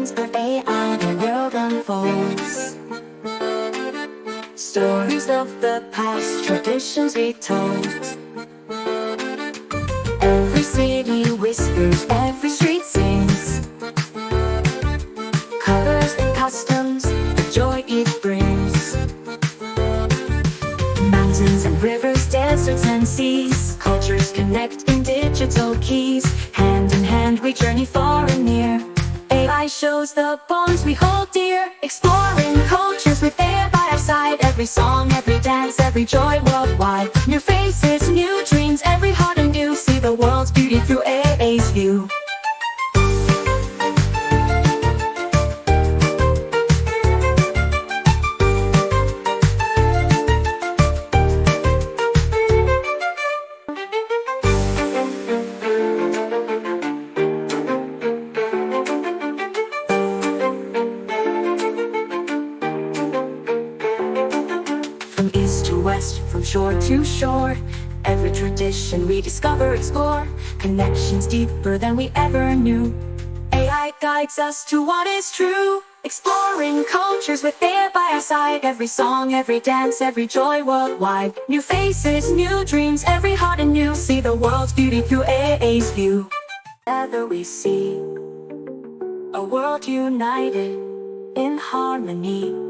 hands of AI, the world unfolds. Stories of the past, traditions retold. Every city whispers, every street sings. Colors and customs, the joy it brings. Mountains and rivers, deserts and seas, cultures connect in digital keys. Hand in hand we journey far and near. AI shows the bonds we hold dear. Exploring cultures with AI by our side. Every song, every dance, every joy worldwide. New faces, new dreams, every heart anew. See the world's beauty through AI's view. From east to west, from shore to shore, every tradition we discover, explore. Connections deeper than we ever knew. AI guides us to what is true. Exploring cultures with AI by our side. Every song, every dance, every joy worldwide. New faces, new dreams, every heart anew. See the world's beauty through AI's view. Together we see a world united in harmony.